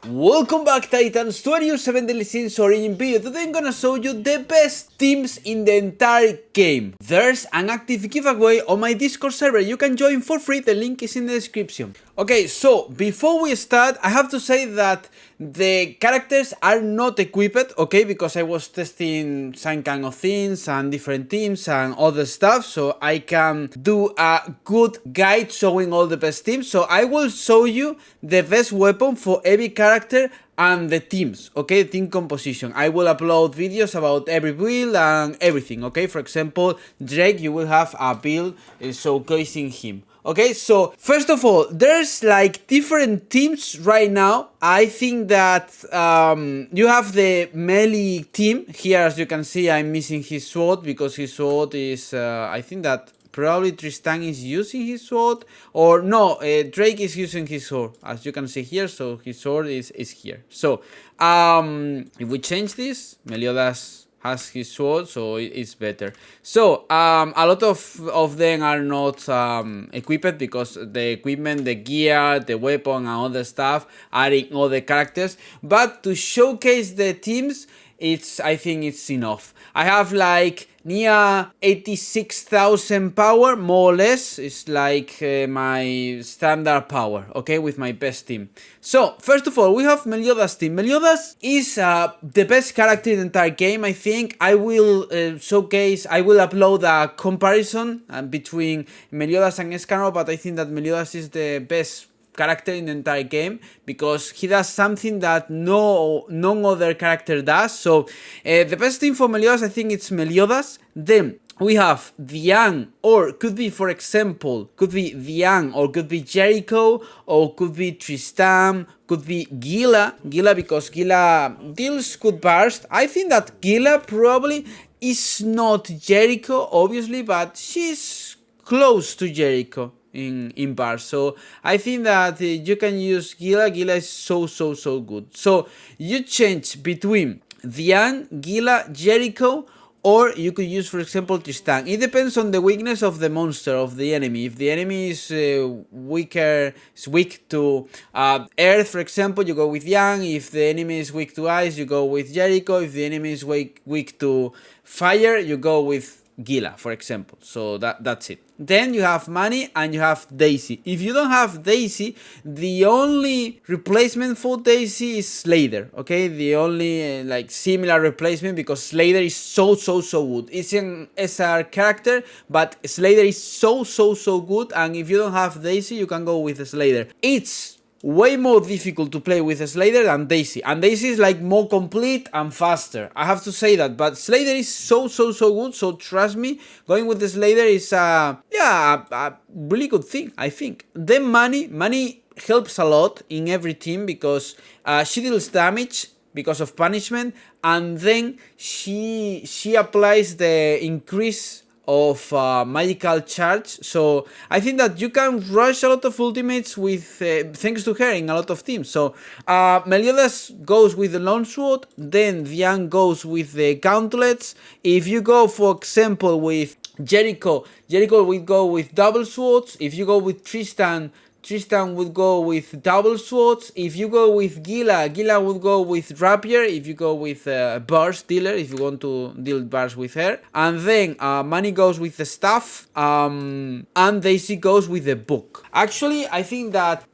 Welcome back, Titans, to a new 7 Deadly Sins Origin video. Today I'm gonna show you the best teams in the entire game. There's an active giveaway on my Discord server. You can join for free, the link is in the description. Okay, so before we start, I have to say that the characters are not equipped, okay, because I was testing some kind of things and different teams and other stuff, so I can do a good guide showing all the best teams. So I will show you the best weapon for every character and the teams, okay, team composition. I will upload videos about every build and everything, okay. For example, Drake, you will have a build showcasing him. Okay, so first of all, there's like different teams right now. I think that you have the melee team. Here, as you can see, I'm missing his sword because his sword is, I think that probably Tristan is using his sword, or no, Drake is using his sword, as you can see here, so his sword is here. So, if we change this, Meliodas has his sword, so it's better. So a lot of them are not equipped because the equipment, the gear, the weapon and other stuff are in all the characters, but to showcase the teams, I think it's enough. I have like near 86,000 power, more or less. It's like my standard power, okay, with my best team. So, first of all, we have Meliodas' team. Meliodas is the best character in the entire game, I think. I will upload a comparison between Meliodas and Escanor, but I think that Meliodas is the best character in the entire game because he does something that no other character does. So the best thing for Meliodas, I think it's Meliodas. Then we have Diane, or could be, for example, could be Diane, or could be Jericho, or could be Tristan, could be Gila because Gila deals good burst. I think that Gila probably is not Jericho, obviously, but she's close to Jericho in bars. So I think that you can use Gila. Gila is so good. So you change between Diane, Gila, Jericho, or you could use, for example, Tristan. It depends on the weakness of the monster, of the enemy. If the enemy is weak to earth, for example, you go with Yang. If the enemy is weak to ice, you go with Jericho. If the enemy is weak to fire, you go with Gila, for example. So that's it. Then you have Manny and you have Daisy. If you don't have Daisy, the only replacement for Daisy is Slayer, okay? The only like similar replacement, because Slayer is so good. It's an SR character, but Slayer is so good, and if you don't have Daisy, you can go with Slayer. It's way more difficult to play with Slayer than Daisy, and Daisy is like more complete and faster, I have to say that, but Slayer is so good, so trust me, going with the Slayer is a really good thing, I think. Then Manny helps a lot in every team because she deals damage because of punishment, and then she applies the increase of magical charge. So I think that you can rush a lot of ultimates with thanks to her in a lot of teams. So Meliodas goes with the long sword, then Diane goes with the gauntlets. If you go, for example, with Jericho will go with double swords. If you go with Tristan would go with double swords. If you go with Gila would go with rapier. If you go with burst dealer, if you want to deal burst with her. And then Manny goes with the staff, and Daisy goes with the book. Actually, I think that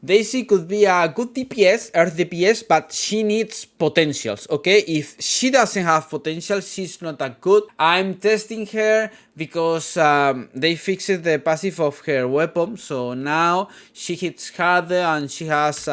Daisy could be a good DPS, Earth DPS, but she needs potentials, okay? If she doesn't have potential, she's not that good. I'm testing her because they fixed the passive of her weapon, so now she hits harder and she has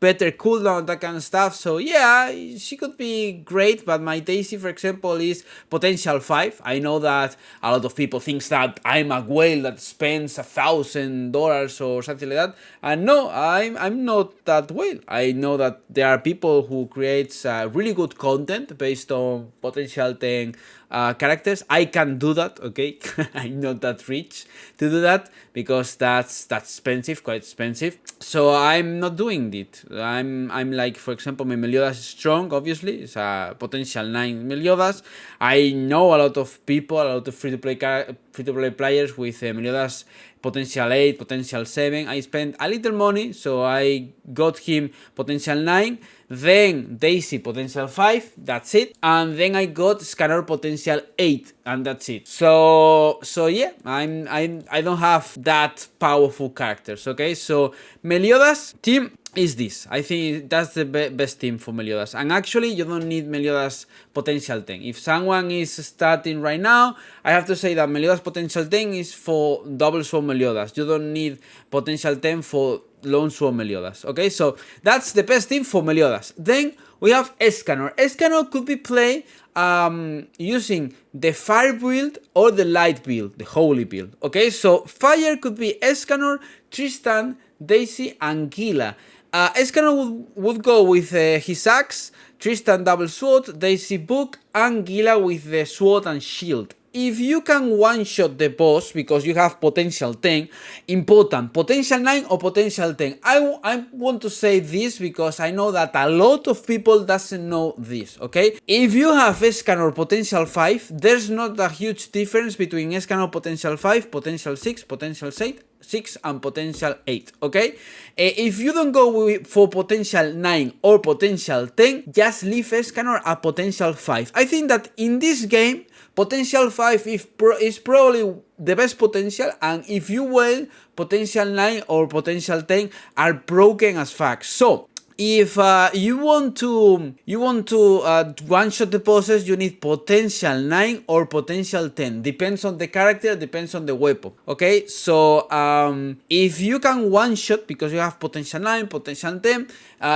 better cooldown, that kind of stuff. So yeah, she could be great, but my Daisy, for example, is potential 5. I know that a lot of people think that I'm a whale that spends $1,000 or something like that, and no, I'm not that whale. I know that there are people who create really good content based on potential 10 characters. I can do that, okay? I'm not that rich to do that because that's expensive, quite expensive. So I'm not doing it. I'm like, for example, my Meliodas is strong, obviously. It's a potential 9 Meliodas. I know a lot of people, a lot of free-to-play players with Meliodas potential 8, potential 7. I spent a little money, so I got him potential 9. Then Daisy potential 5, that's it. And then I got Scanner potential 8, and that's it. So yeah, I don't have that powerful characters, okay? So Meliodas team is this. I think that's the best team for Meliodas. And actually, you don't need Meliodas potential 10. If someone is starting right now, I have to say that Meliodas potential 10 is for double sword Meliodas. You don't need potential 10 for lone sword Meliodas. Okay, so that's the best team for Meliodas. Then we have Escanor. Escanor could be played using the fire build or the light build, the holy build. Okay, so fire could be Escanor, Tristan, Daisy, and Gila. Escanor would go with his axe, Tristan double sword, Daisy book, and Gila with the sword and shield. If you can one-shot the boss because you have potential 10, important, potential 9 or potential 10. I want to say this because I know that a lot of people doesn't know this, okay? If you have Escanor potential 5, there's not a huge difference between Escanor potential 5, potential 6, potential 6 and potential 8, okay? If you don't go for potential 9 or potential 10, just leave Escanor at potential 5. I think that in this game, potential 5 is probably the best potential, and if you will, potential 9 or potential 10 are broken as fuck. So if you want to one-shot the bosses, you need potential 9 or potential 10. Depends on the character, depends on the weapon. Okay, so if you can one-shot because you have potential 9, potential 10,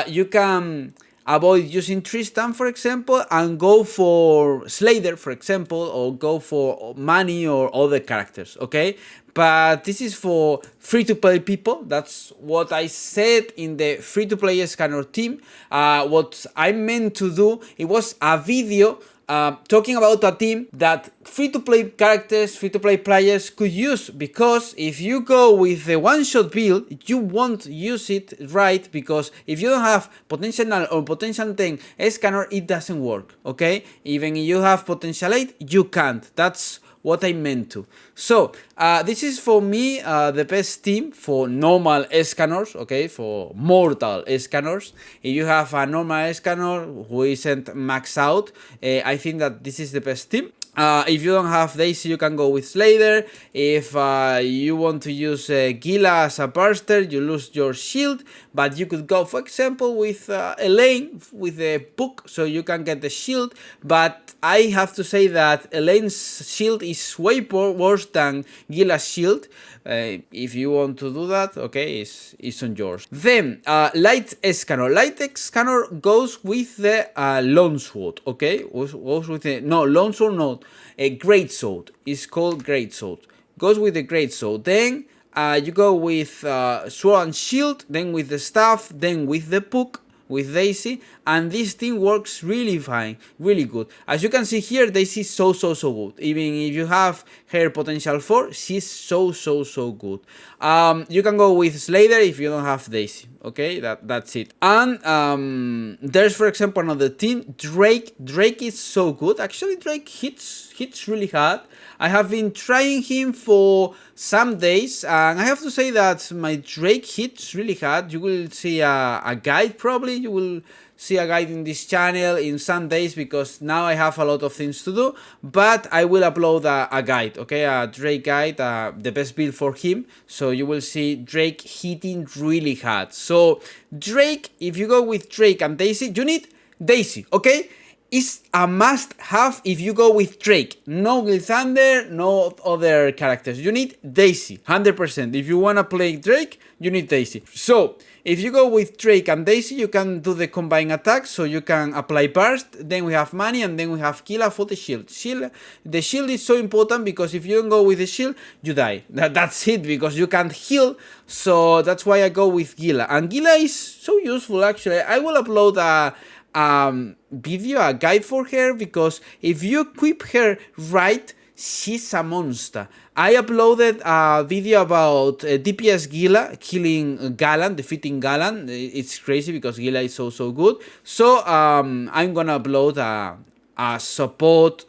you can avoid using Tristan, for example, and go for Slayer, for example, or go for Manny or other characters, okay? But this is for free-to-play people. That's what I said in the free-to-play Escanor team. What I meant to do, it was a video talking about a team that free-to-play characters, free-to-play players could use, because if you go with the one-shot build, you won't use it right, because if you don't have potential 9 or potential 10 Escanor, it doesn't work, okay? Even if you have potential 8, you can't. That's what I meant to. So this is for me the best team for normal Escanors, okay, for mortal Escanors. If you have a normal Escanor who isn't maxed out, I think that this is the best team. If you don't have Daisy, you can go with Slayer. If you want to use Gila as a burster, you lose your shield, but you could go, for example, with Elaine with the book, so you can get the shield. But I have to say that Elaine's shield is way worse than Gila's shield. If you want to do that, okay, it's on yours. Then Light Escanor. Light Escanor goes with the Lone Sword, okay? Goes with the Lone Sword, no, a Great Sword. It's called Great Sword. Goes with the Great Sword. Then you go with Sword and Shield, then with the Staff, then with the Book, with Daisy, and this thing works really fine, really good. As you can see here, Daisy is so good. Even if you have her potential 4, she's so good. You can go with Slayer if you don't have Daisy, okay? That's it. And there's, for example, another team, Drake. Drake is so good. Actually, Drake hits really hard. I have been trying him for some days, and I have to say that my Drake hits really hard. You will see a guide, probably. You will see a guide in this channel in some days, because now I have a lot of things to do, but I will upload a guide, okay, a Drake guide, the best build for him, so you will see Drake hitting really hard. So Drake, if you go with Drake and Daisy, you need Daisy, okay? It's a must-have if you go with Drake. No Gilthander, no other characters. You need Daisy, 100%. If you want to play Drake, you need Daisy. So, if you go with Drake and Daisy, you can do the combined attack, so you can apply burst. Then we have Manny, and then we have Gila for the shield. The shield is so important, because if you don't go with the shield, you die. That's it, because you can't heal. So that's why I go with Gila. And Gila is so useful, actually. I will upload a video, a guide for her, because if you equip her right, she's a monster. I uploaded a video about DPS Gila killing Galan, defeating Galan. It's crazy because Gila is so good. So I'm gonna upload a support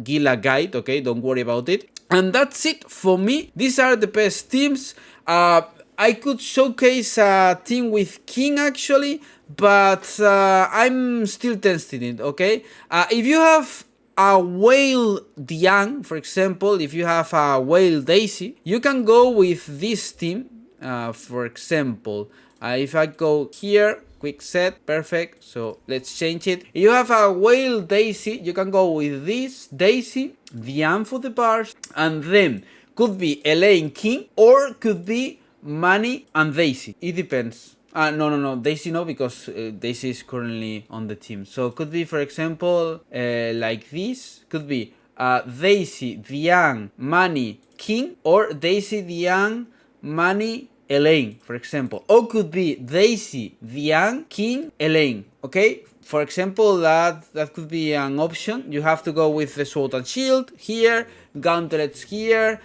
Gila guide, okay, don't worry about it. And that's it for me. These are the best teams. I could showcase a team with King actually, but I'm still testing it, okay? If you have a Whale Diang, for example, if you have a Whale Daisy, you can go with this team. For example, if I go here, quick set, perfect, so let's change it. If you have a Whale Daisy, you can go with this Daisy, Diang for the bars, and then could be Elaine King, or could be Manny and Daisy. It depends. No, Daisy no, because Daisy is currently on the team. So could be, for example, like this. Could be Daisy, Diang, Manny, King, or Daisy, Diang, Manny, Elaine, for example. Or could be Daisy, Diang, King, Elaine. Okay? For example, that could be an option. You have to go with the Sword and Shield here, Gauntlets here.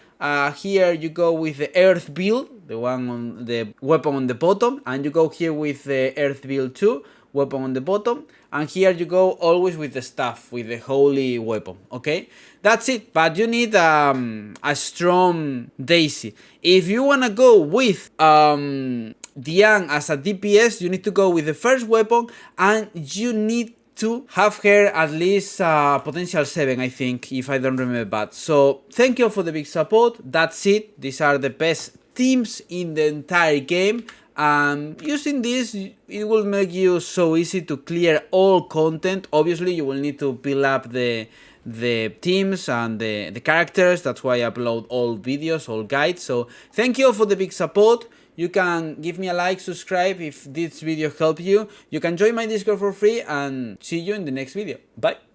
Here you go with the Earth build, the one on the weapon on the bottom, and you go here with the Earth build too, weapon on the bottom, and here you go always with the staff, with the holy weapon, okay? That's it, but you need a strong Daisy. If you wanna go with Diang as a DPS, you need to go with the first weapon, and you need to have her at least potential 7, I think, if I don't remember bad. So thank you for the big support. That's it. These are the best teams in the entire game. Using this, it will make you so easy to clear all content. Obviously, you will need to build up the teams and the characters. That's why I upload all videos, all guides. So thank you for the big support. You can give me a like, subscribe if this video helped you. You can join my Discord for free, and see you in the next video. Bye.